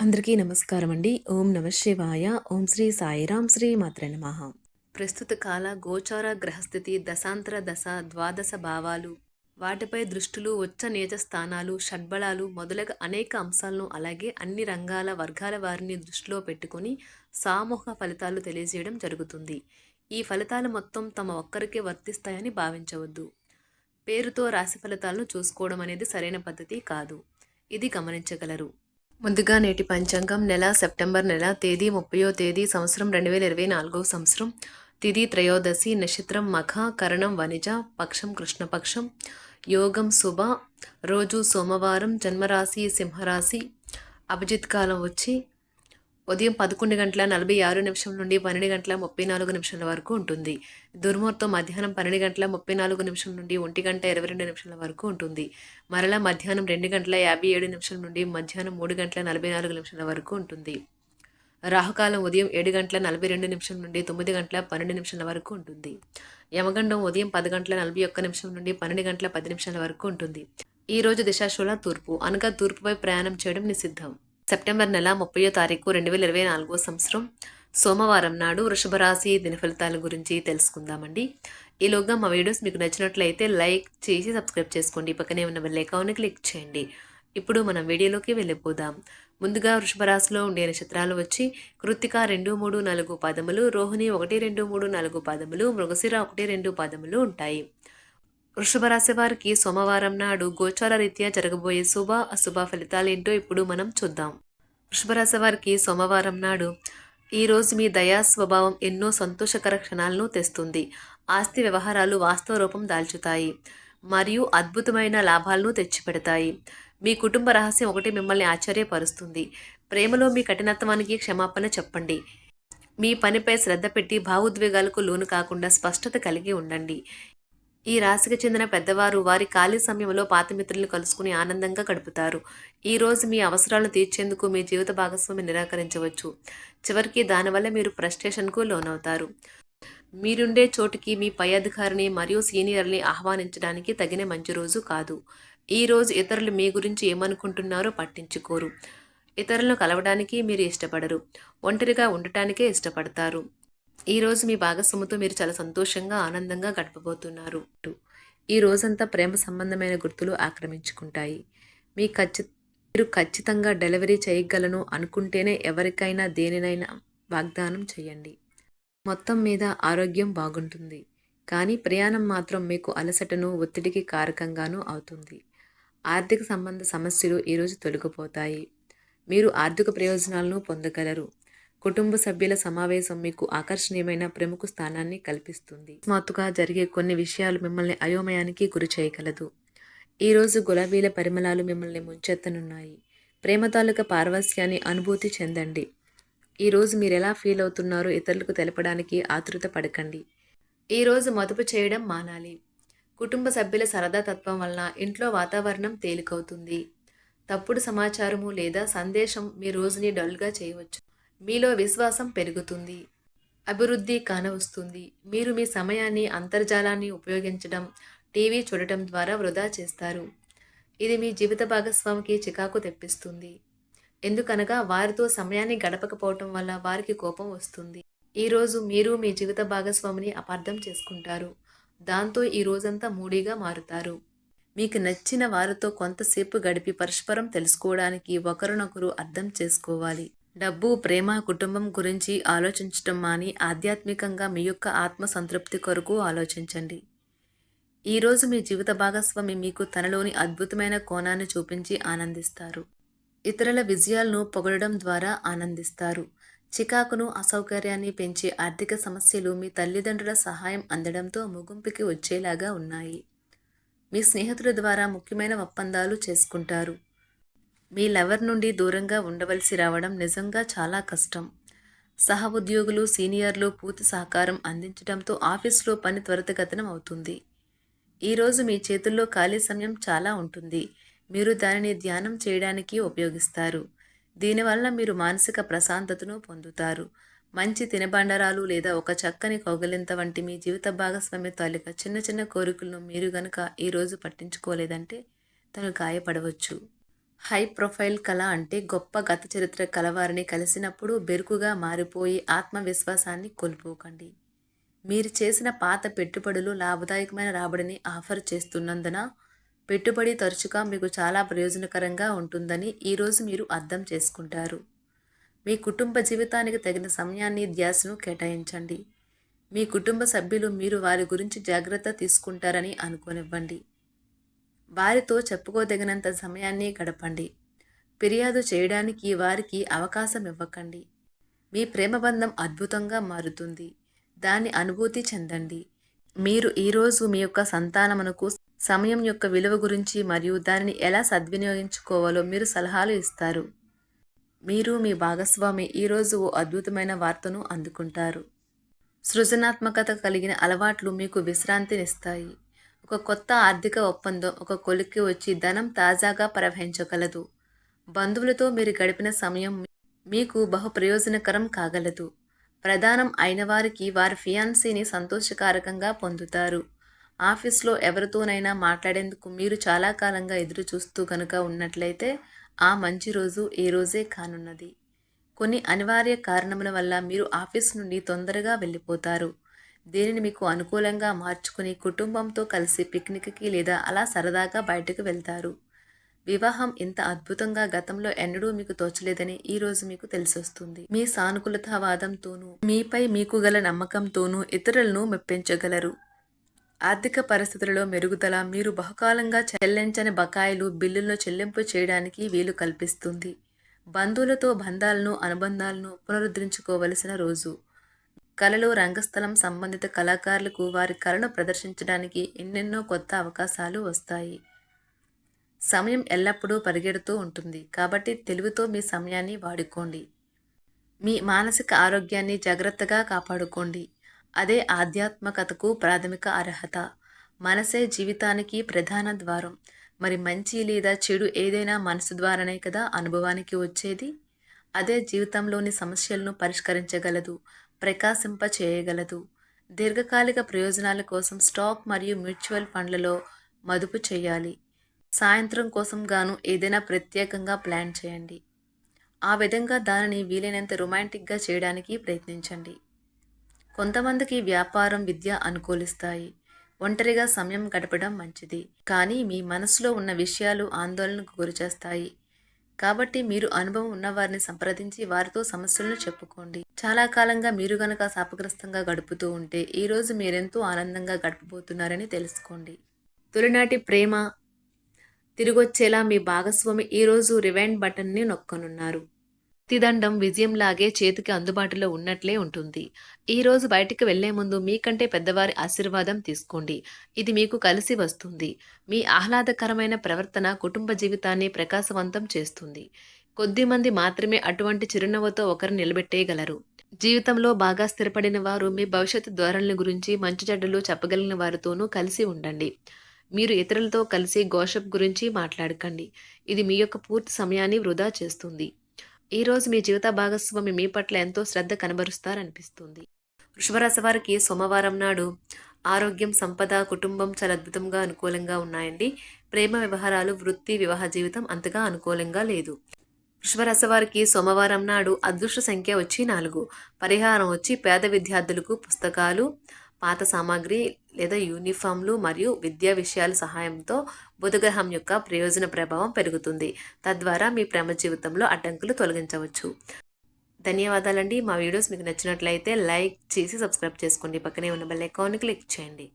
అందరికీ నమస్కారం అండి. ఓం నమ శివాయ. ఓం శ్రీ సాయిరాం శ్రీ మాత్రే నమః. ప్రస్తుత కాల గోచార గ్రహస్థితి దశాంతర దశ ద్వాదశ భావాలు వాటిపై దృష్టులు ఉచ్చ నీచ స్థానాలు షడ్బలాలు మొదలగు అనేక అంశాలను అలాగే అన్ని రంగాల వర్గాల వారిని దృష్టిలో పెట్టుకొని సామూహిక ఫలితాలు తెలియజేయడం జరుగుతుంది. ఈ ఫలితాలు మొత్తం తమ ఒక్కరికే వర్తిస్తాయని భావించవద్దు. పేరుతో రాశి ఫలితాలను చూసుకోవడం అనేది సరైన పద్ధతి కాదు. ఇది గమనించగలరు. ముందుగా నేటి పంచాంగం నెల సెప్టెంబర్ నెల తేదీ 30వ తేదీ సంవత్సరం 2024 సంవత్సరం తిథి త్రయోదశి నక్షత్రం మఖ కరణం వనిజ పక్షం కృష్ణపక్షం యోగం శుభ రోజు సోమవారం జన్మరాశి సింహరాశి అభిజిత్ కాలం వచ్చి ఉదయం 11:46 నుండి 12:34 వరకు ఉంటుంది. దుర్ముహూర్తం మధ్యాహ్నం 12:34 నుండి 1:22 వరకు ఉంటుంది. మరలా మధ్యాహ్నం 2:57 నుండి మధ్యాహ్నం 3:44 వరకు ఉంటుంది. రాహుకాలం ఉదయం 7:42 నుండి 9:12 వరకు ఉంటుంది. యమగండం ఉదయం 10:41 నుండి 12:10 వరకు ఉంటుంది. ఈ రోజు దిశాశూల తూర్పు అనగా తూర్పుపై ప్రయాణం చేయడం నిషిద్ధం. సెప్టెంబర్ నెల 30వ తారీఖు 2024 సంవత్సరం సోమవారం నాడు వృషభ రాశి దిన ఫలితాల గురించి తెలుసుకుందామండి. ఈలోగా మా వీడియోస్ మీకు నచ్చినట్లయితే లైక్ చేసి సబ్స్క్రైబ్ చేసుకోండి. పక్కనే ఉన్న బెల్ ఐకాన్ని క్లిక్ చేయండి. ఇప్పుడు మనం వీడియోలోకి వెళ్ళిపోదాం. ముందుగా వృషభ రాశిలో ఉండే నక్షత్రాలు వచ్చి కృత్తిక 2, 3, 4 పాదములు, రోహిణి 1, 2, 3, 4 పాదములు, మృగశిర 1, 2 పాదములు ఉంటాయి. వృషభ రాశి వారికి సోమవారం నాడు గోచార రీత్యా జరగబోయే శుభ అశుభ ఫలితాలేంటో ఇప్పుడు మనం చూద్దాం. వృషభ రాశి వారికి సోమవారం నాడు ఈరోజు మీ దయా స్వభావం ఎన్నో సంతోషకర క్షణాలను తెస్తుంది. ఆస్తి వ్యవహారాలు వాస్తవ రూపం దాల్చుతాయి మరియు అద్భుతమైన లాభాలను తెచ్చిపెడతాయి. మీ కుటుంబ రహస్యం ఒకటి మిమ్మల్ని ఆశ్చర్యపరుస్తుంది. ప్రేమలో మీ కఠినత్వానికి క్షమాపణ చెప్పండి. మీ పనిపై శ్రద్ధ పెట్టి భావోద్వేగాలకు లోను కాకుండా స్పష్టత కలిగి ఉండండి. ఈ రాశికి చెందిన పెద్దవారు వారి ఖాళీ సమయంలో పాత మిత్రులను కలుసుకుని ఆనందంగా గడుపుతారు. ఈ రోజు మీ అవసరాలను తీర్చేందుకు మీ జీవిత భాగస్వామి నిరాకరించవచ్చు. చివరికి దానివల్ల మీరు ఫ్రస్ట్రేషన్కు లోనవుతారు. మీరుండే చోటుకి మీ పై అధికారిని మరియు సీనియర్ని ఆహ్వానించడానికి తగిన మంచి రోజు కాదు. ఈ రోజు ఇతరులు మీ గురించి ఏమనుకుంటున్నారో పట్టించుకోరు. ఇతరులను కలవడానికి మీరు ఇష్టపడరు. ఒంటరిగా ఉండటానికే ఇష్టపడతారు. ఈరోజు మీ భాగస్వామితో మీరు చాలా సంతోషంగా ఆనందంగా గడపబోతున్నారు. ఈ రోజంతా ప్రేమ సంబంధమైన గుర్తులు ఆక్రమించుకుంటాయి. మీరు ఖచ్చితంగా డెలివరీ చేయగలను అనుకుంటేనే ఎవరికైనా దేనినైనా వాగ్దానం చేయండి. మొత్తం మీద ఆరోగ్యం బాగుంటుంది, కానీ ప్రయాణం మాత్రం మీకు అలసటను ఒత్తిడికి కారకంగానూ అవుతుంది. ఆర్థిక సంబంధ సమస్యలు ఈరోజు తొలగిపోతాయి. మీరు ఆర్థిక ప్రయోజనాలను పొందగలరు. కుటుంబ సభ్యుల సమావేశం మీకు ఆకర్షణీయమైన ప్రముఖ స్థానాన్ని కల్పిస్తుంది. అకస్మాత్తుగా జరిగే కొన్ని విషయాలు మిమ్మల్ని అయోమయానికి గురి చేయగలదు. ఈరోజు గులాబీల పరిమళాలు మిమ్మల్ని ముంచెత్తనున్నాయి. ప్రేమ తాలూకా పారవస్యాన్ని అనుభూతి చెందండి. ఈరోజు మీరు ఎలా ఫీల్ అవుతున్నారో ఇతరులకు తెలపడానికి ఆతృత పడకండి. ఈరోజు మదుపు చేయడం మానాలి. కుటుంబ సభ్యుల సరదా తత్వం వలన ఇంట్లో వాతావరణం తేలికవుతుంది. తప్పుడు సమాచారము లేదా సందేశం మీ రోజుని డల్గా చేయవచ్చు. మీలో విశ్వాసం పెరుగుతుంది. అభివృద్ధి కానవస్తుంది. మీరు మీ సమయాన్ని అంతర్జాలాన్ని ఉపయోగించడం, టీవీ చూడటం ద్వారా వృధా చేస్తారు. ఇది మీ జీవిత భాగస్వామికి చికాకు తెప్పిస్తుంది. ఎందుకనగా వారితో సమయాన్ని గడపకపోవటం వల్ల వారికి కోపం వస్తుంది. ఈరోజు మీరు మీ జీవిత భాగస్వామిని అపార్థం చేసుకుంటారు. దాంతో ఈ రోజంతా మూడీగా మారుతారు. మీకు నచ్చిన వారితో కొంతసేపు గడిపి పరస్పరం తెలుసుకోవడానికి ఒకరినొకరు అర్థం చేసుకోవాలి. డబ్బు, ప్రేమ, కుటుంబం గురించి ఆలోచించటం మాని ఆధ్యాత్మికంగా మీ యొక్క ఆత్మ సంతృప్తి కొరకు ఆలోచించండి. ఈరోజు మీ జీవిత భాగస్వామి మీకు తనలోని అద్భుతమైన కోణాన్ని చూపించి ఆనందిస్తారు. ఇతరుల విజయాలను పొగడడం ద్వారా ఆనందిస్తారు. చికాకును, అసౌకర్యాన్ని పెంచే ఆర్థిక సమస్యలు మీ తల్లిదండ్రుల సహాయం అందడంతో ముగింపుకి వచ్చేలాగా ఉన్నాయి. మీ స్నేహితుల ద్వారా ముఖ్యమైన ఒప్పందాలు చేసుకుంటారు. మీ లవర్ నుండి దూరంగా ఉండవలసి రావడం నిజంగా చాలా కష్టం. సహ ఉద్యోగులు, సీనియర్లు పూర్తి సహకారం అందించడంతో ఆఫీస్లో పని త్వరితగతినం అవుతుంది. ఈరోజు మీ చేతుల్లో ఖాళీ సమయం చాలా ఉంటుంది. మీరు దానిని ధ్యానం చేయడానికి ఉపయోగిస్తారు. దీనివల్ల మీరు మానసిక ప్రశాంతతను పొందుతారు. మంచి తినబండరాలు లేదా ఒక చక్కని కౌగిలింత వంటి మీ జీవిత భాగస్వామి తాలూకా చిన్న చిన్న కోరికలను మీరు గనుక ఈరోజు పట్టించుకోలేదంటే తను గాయపడవచ్చు. హై ప్రొఫైల్ కళ అంటే గొప్ప గత చరిత్ర కలవారిని కలిసినప్పుడు బెరుకుగా మారిపోయి ఆత్మవిశ్వాసాన్ని కోల్పోకండి. మీరు చేసిన పాత పెట్టుబడులు లాభదాయకమైన రాబడిని ఆఫర్ చేస్తున్నందున పెట్టుబడి తరచుగా మీకు చాలా ప్రయోజనకరంగా ఉంటుందని ఈరోజు మీరు అర్థం చేసుకుంటారు. మీ కుటుంబ జీవితానికి తగిన సమయాన్ని ధ్యాసను కేటాయించండి. మీ కుటుంబ సభ్యులు మీరు వారి గురించి జాగ్రత్త తీసుకుంటారని అనుకోనివ్వండి. వారితో చెప్పుకోదగినంత సమయాన్ని గడపండి. ఫిర్యాదు చేయడానికి వారికి అవకాశం ఇవ్వకండి. మీ ప్రేమబంధం అద్భుతంగా మారుతుంది. దాన్ని అనుభూతి చెందండి. మీరు ఈరోజు మీ యొక్క సంతానమునకు సమయం యొక్క విలువ గురించి మరియు దానిని ఎలా సద్వినియోగించుకోవాలో మీరు సలహాలు ఇస్తారు. మీరు మీ భాగస్వామి ఈరోజు ఓ అద్భుతమైన వార్తను అందుకుంటారు. సృజనాత్మకత కలిగిన అలవాట్లు మీకు విశ్రాంతినిస్తాయి. ఒక కొత్త ఆర్థిక ఒప్పందం ఒక కొలిక్కి వచ్చి ధనం తాజాగా ప్రవహించగలదు. బంధువులతో మీరు గడిపిన సమయం మీకు బహు ప్రయోజనకరం కాగలదు. ప్రధానం అయిన వారికి వారి ఫియాన్సీని సంతోషకారకంగా పొందుతారు. ఆఫీస్లో ఎవరితోనైనా మాట్లాడేందుకు మీరు చాలా కాలంగా ఎదురు చూస్తూ కనుక ఉన్నట్లయితే ఆ మంచి రోజు ఏ రోజే కానున్నది. కొన్ని అనివార్య కారణముల వల్ల మీరు ఆఫీస్ నుండి తొందరగా వెళ్ళిపోతారు. దీనిని మీకు అనుకూలంగా మార్చుకుని కుటుంబంతో కలిసి పిక్నిక్కి లేదా అలా సరదాగా బయటకు వెళ్తారు. వివాహం ఇంత అద్భుతంగా గతంలో ఎన్నడూ మీకు తోచలేదని ఈరోజు మీకు తెలిసొస్తుంది. మీ సానుకూలతావాదంతోనూ మీపై మీకు గల నమ్మకంతోనూ ఇతరులను మెప్పించగలరు. ఆర్థిక పరిస్థితులలో మెరుగుదల మీరు బహుకాలంగా చెల్లించని బకాయిలు బిల్లులను చెల్లింపు చేయడానికి వీలు కల్పిస్తుంది. బంధువులతో అనుబంధాలను పునరుద్ధరించుకోవలసిన రోజు. కళలు రంగస్థలం సంబంధిత కళాకారులకు వారి కళను ప్రదర్శించడానికి ఎన్నెన్నో కొత్త అవకాశాలు వస్తాయి. సమయం ఎల్లప్పుడూ పరిగెడుతూ ఉంటుంది కాబట్టి తెలివితో మీ సమయాన్ని వాడుకోండి. మీ మానసిక ఆరోగ్యాన్ని జాగ్రత్తగా కాపాడుకోండి. అదే ఆధ్యాత్మికతకు ప్రాథమిక అర్హత. మనసే జీవితానికి ప్రధాన ద్వారం. మరి మంచి లేదా చెడు ఏదైనా మనసు ద్వారానే కదా అనుభవానికి వచ్చేది. అదే జీవితంలోని సమస్యలను పరిష్కరించగలదు, ప్రకాశింప చేయగలదు. దీర్ఘకాలిక ప్రయోజనాల కోసం స్టాక్ మరియు మ్యూచువల్ ఫండ్లలో మదుపు చేయాలి. సాయంత్రం కోసం గాను ఏదైనా ప్రత్యేకంగా ప్లాన్ చేయండి. ఆ విధంగా దానిని వీలైనంత రొమాంటిక్గా చేయడానికి ప్రయత్నించండి. కొంతమందికి వ్యాపారం, విద్య అనుకూలిస్తాయి. ఒంటరిగా సమయం గడపడం మంచిది. కానీ మీ మనసులో ఉన్న విషయాలు ఆందోళనకు గురిచేస్తాయి. కాబట్టి మీరు అనుభవం ఉన్నవారిని సంప్రదించి వారితో సమస్యలను చెప్పుకోండి. చాలా కాలంగా మీరు గనక శాపగ్రస్తంగా గడుపుతూ ఉంటే ఈరోజు మీరెంతో ఆనందంగా గడపబోతున్నారని తెలుసుకోండి. తొలినాటి ప్రేమ తిరిగొచ్చేలా మీ భాగస్వామి ఈరోజు రివైండ్ బటన్ని నొక్కనున్నారు. ప్రతిదండం విజయంలాగే చేతికి అందుబాటులో ఉన్నట్లే ఉంటుంది. ఈరోజు బయటికి వెళ్లే ముందు మీకంటే పెద్దవారి ఆశీర్వాదం తీసుకోండి. ఇది మీకు కలిసి వస్తుంది. మీ ఆహ్లాదకరమైన ప్రవర్తన కుటుంబ జీవితాన్ని ప్రకాశవంతం చేస్తుంది. కొద్దిమంది మాత్రమే అటువంటి చిరునవ్వుతో ఒకరు నిలబెట్టేయగలరు. జీవితంలో బాగా స్థిరపడిన వారు మీ భవిష్యత్తు ధోరణుల గురించి మంచి చెడ్డలు చెప్పగలిగిన వారితోనూ కలిసి ఉండండి. మీరు ఇతరులతో కలిసి గోషప్ గురించి మాట్లాడకండి. ఇది మీ యొక్క పూర్తి సమయాన్ని వృధా చేస్తుంది. ఈరోజు మీ జీవిత భాగస్వామి మీ పట్ల ఎంతో శ్రద్ధ కనబరుస్తారనిపిస్తుంది. వృషభరాశి వారికి సోమవారం నాడు ఆరోగ్యం, సంపద, కుటుంబం చాలా అద్భుతంగా అనుకూలంగా ఉన్నాయండి. ప్రేమ వ్యవహారాలు, వృత్తి, వివాహ జీవితం అంతగా అనుకూలంగా లేదు. వృషభరాశి వారికి సోమవారం నాడు అదృష్ట సంఖ్య వచ్చి 4. పరిహారం వచ్చి పేద విద్యార్థులకు పుస్తకాలు, పాత సామాగ్రి లేదా యూనిఫామ్లు మరియు విద్యా విషయాల సహాయంతో బుధగ్రహం యొక్క ప్రయోజన ప్రభావం పెరుగుతుంది. తద్వారా మీ ప్రేమ జీవితంలో అడ్డంకులు తొలగించవచ్చు. ధన్యవాదాలండి. మా వీడియోస్ మీకు నచ్చినట్లయితే లైక్ చేసి సబ్స్క్రైబ్ చేసుకోండి. పక్కనే ఉన్న బెల్ ఐకాన్ని క్లిక్ చేయండి.